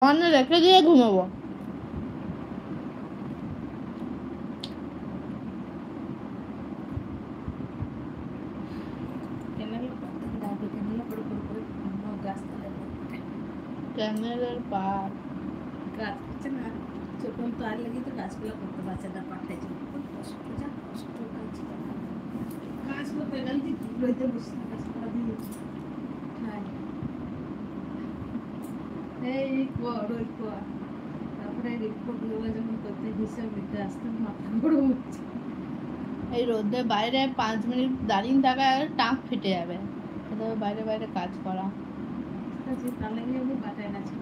অন্য রেখে দিয়ে ঘুমাবো। ক্যানেলের পাত গাছ হচ্ছে না, যখন তার লেগে তো গাছগুলো করতে পারছে না, পাঠাইছে কষ্ট কাজ করতে গেলে যে লইতে বসে গাছগুলো দিয়ে হ্যাঁ এই কর ওই কর, তারপরে রিপোর্টগুলো যখন করতে হিসাব নিতে আসতে মাথা গরম হচ্ছে। এই রোদে বাইরে 5 মিনিট দাঁড়িয়ে থাকা টাক ফেটে যাবে। বাইরে বাইরে কাজ করা তার লেগে আমি বাটায় না ছিল।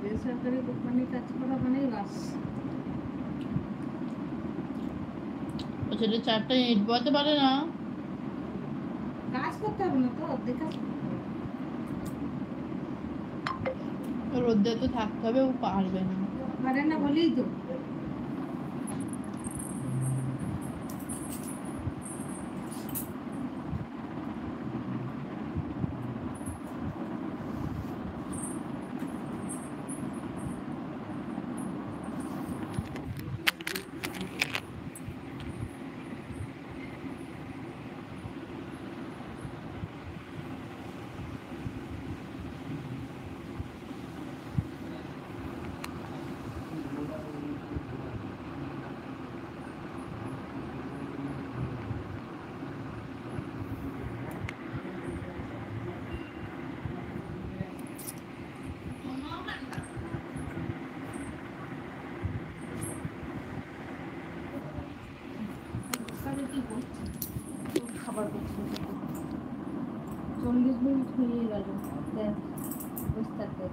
বেসরকারি দোকানে কাজ করা মানেই বাস। সেটা 4টা ইট বলতে পারে না, কাজ করতে হবে না তো, অর্ধেক কাজ রোদে তো থাকতে হবে, ও পারবে না। পারে না বলেই তো খাবার করছি। 40 মিনিট হয়ে গেল, দেখ বসে থাকতে।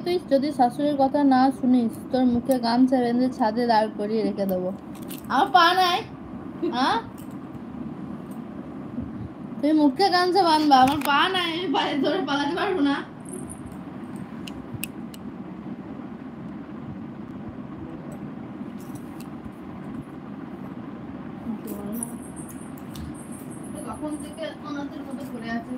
তুই যদি শাশুড়ির কথা না শুনিস, তোর মুখে গামছা বেঁধে ছাদে দাঁড় করিয়ে রেখে দেবো। আমার পা নাই, হ্যাঁ তুই মুখে গামছা বাঁধবা, আমার পা নাই, আমি পায়ে ধরে পালাতে পারবো না। কখন থেকে অনাথের মতো পড়ে আছে।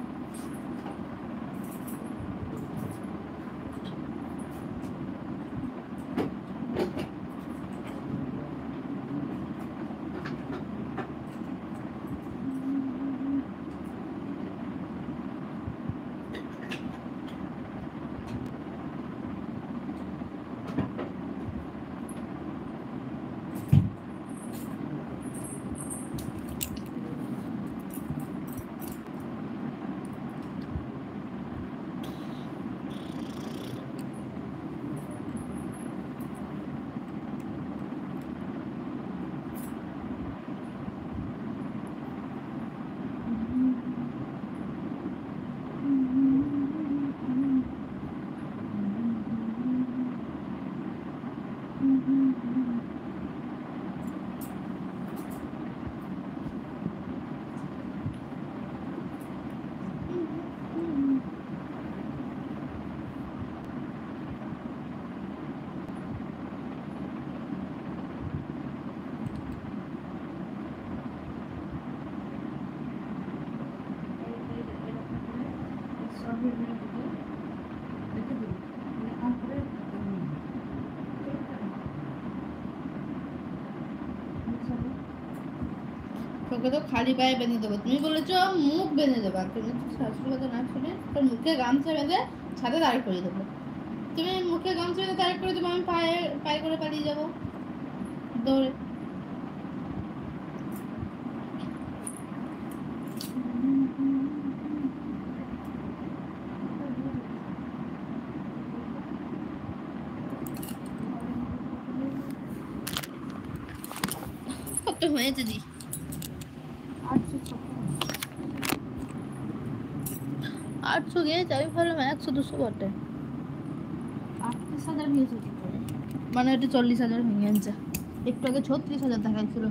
তোকে তো খালি পায়ে বেঁধে দেবো, তুমি বলেছো মুখ বেঁধে দেবো, তুমি শাশুড়ি কথা না শুনে তোর মুখে গামছা বেঁধে ছাদে দাঁড় করিয়ে দেবো। তুমি মুখে গামছা বেঁধে দাঁড় করে দেবো, আমি পায়ে পায়ে করে পালিয়ে যাবো দৌড়ে। কত হয়েছে দি 800 গিয়েছে, আমি ভাবলাম 100-200 বটে। 38,000 হয়েছে কি করে? মানে এটা 40,000 ভেঙে আনছে, একটু আগে 36,000 দেখাইছিল।